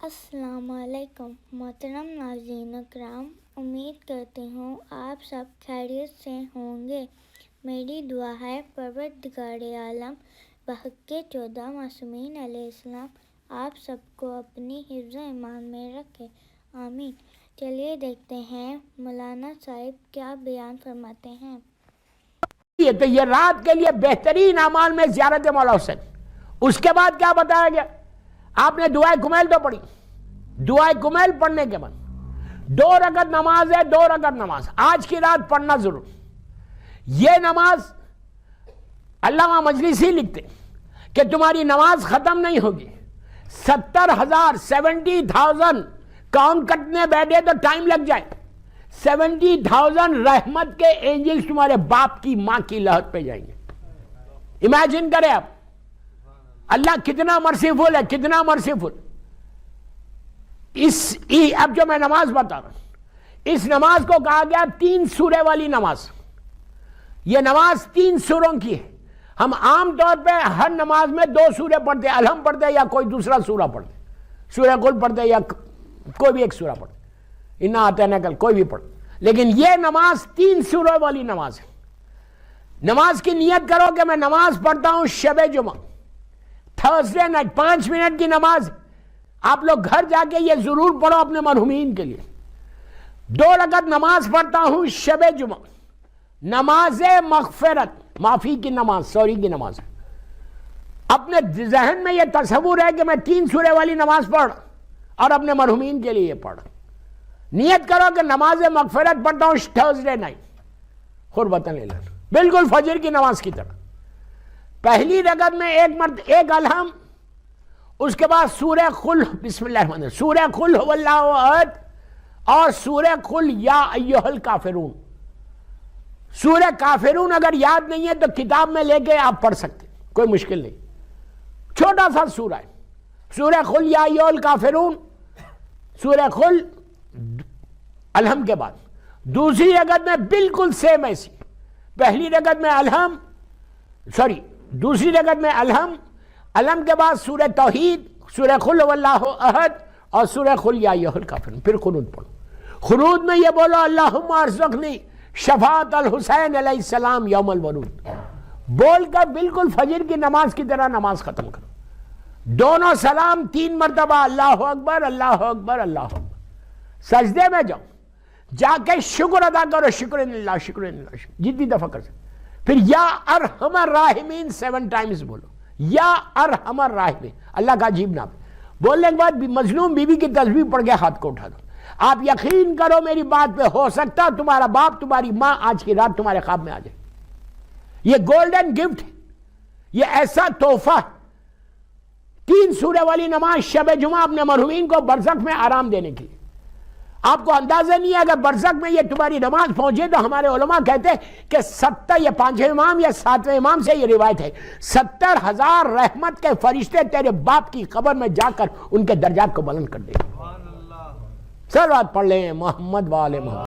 السلام علیکم محترم ناظرین اکرام، امید کرتی ہوں آپ سب خیریت سے ہوں گے۔ میری دعا ہے پروردگار عالم بحق 14 معصومین علیہ السلام آپ سب کو اپنی حفظ ایمان میں رکھے، آمین۔ چلیے دیکھتے ہیں مولانا صاحب کیا بیان فرماتے ہیں۔ تو یہ رات کے لیے بہترین اعمال میں زیارت مولا حسین۔ اس کے بعد کیا بتایا گیا؟ آپ نے دعائے کمیل تو پڑھی، دعائے کمیل پڑھنے کے بعد 2 رکعت نماز ہے، 2 رکعت نماز آج کی رات پڑھنا ضرور۔ یہ نماز علامہ مجلسی لکھتے کہ تمہاری نماز ختم نہیں ہوگی، 70,000 کاؤنٹ کرنے بیٹھے تو ٹائم لگ جائے، 70,000 رحمت کے اینجلز تمہارے باپ کی ماں کی لحد پہ جائیں گے۔ امیجن کریں آپ، اللہ کتنا مرسیفل ہے، کتنا مرسیفل۔ اب جو میں نماز بتا رہا ہوں، اس نماز کو کہا گیا 3 سورے والی نماز۔ یہ نماز 3 سوروں کی ہے۔ ہم عام طور پہ ہر نماز میں 2 سورے پڑھتے ہیں، الحم پڑھتے ہیں یا کوئی دوسرا سورہ پڑھتے ہیں، سورہ قل پڑھتے ہیں یا کوئی بھی ایک سورہ پڑھتے ہیں، انا اعطیناک کل کوئی بھی پڑھ۔ لیکن یہ نماز 3 سوروں والی نماز ہے۔ نماز کی نیت کرو کہ میں نماز پڑھتا ہوں شب جمعہ، تھرسڈے نائٹ، 5 منٹ کی نماز۔ آپ لوگ گھر جا کے یہ ضرور پڑھو اپنے مرحومین کے لیے۔ 2 رکعت نماز پڑھتا ہوں شب جمعہ، نماز مغفرت، معافی کی نماز، سوری کی نماز۔ اپنے ذہن میں یہ تصور ہے کہ میں 3 سورے والی نماز پڑھ اور اپنے مرحومین کے لیے یہ پڑھ۔ نیت کرو کہ نماز مغفرت پڑھتا ہوں تھرسڈے نائٹ، قربتاً للہ، بالکل فجر کی نماز کی طرح۔ پہلی رکعت میں ایک الحم، اس کے بعد سورہ قل، بسم اللہ الرحمن الرحیم، سورہ قل هو اللہ احد اور سورہ قل یا ایھا الکافرون۔ سورہ کافرون اگر یاد نہیں ہے تو کتاب میں لے کے آپ پڑھ سکتے، کوئی مشکل نہیں، چھوٹا سا سورہ ہے۔ سورہ قل یا ایھا الکافرون، سورہ قل الحم کے بعد۔ دوسری رکعت میں بالکل سیم ایسی، پہلی رکعت میں الحم، دوسری رکعت میں الحم کے بعد سورہ توحید، سورہ قل هو اللہ احد اور سورہ قل یا ایھا الکافرون، پھر قنوت پڑھو۔ قنوت میں یہ بولو اللہم ارزقنی شفاعت الحسین علیہ السلام یوم الورود، بول کر بالکل فجر کی نماز کی طرح نماز ختم کرو۔ دونوں سلام 3 مرتبہ، اللہ اکبر اللہ اکبر اللہ اکبر۔ سجدے میں جاؤ، جا کے شکر ادا کرو، شکر اللہ شکر اللہ، جتنی دفعہ کر سکتے۔ پھر یا ارحم الراحمین 7 ٹائمز بولو، یا ارحم الراحمین، اللہ کا عجیب نام ہے۔ بولنے کے بعد مظلوم بی بی کی تسبیح پڑھ کے ہاتھ کو اٹھا دو۔ آپ یقین کرو میری بات پہ، ہو سکتا تمہارا باپ تمہاری ماں آج کی رات تمہارے خواب میں آ جائے۔ یہ گولڈن گفٹ ہے، یہ ایسا تحفہ ہے۔ 3 سورے والی نماز شب جمعہ اپنے مرحومین کو برزخ میں آرام دینے کی۔ آپ کو اندازہ نہیں ہے اگر برزخ میں یہ تمہاری نماز پہنچے تو ہمارے علماء کہتے ہیں کہ 70 یا 5ویں امام یا 7ویں امام سے یہ روایت ہے، 70,000 رحمت کے فرشتے تیرے باپ کی قبر میں جا کر ان کے درجات کو بلند کر دیں گے۔ صلوات پڑھ لیں محمد و آل محمد۔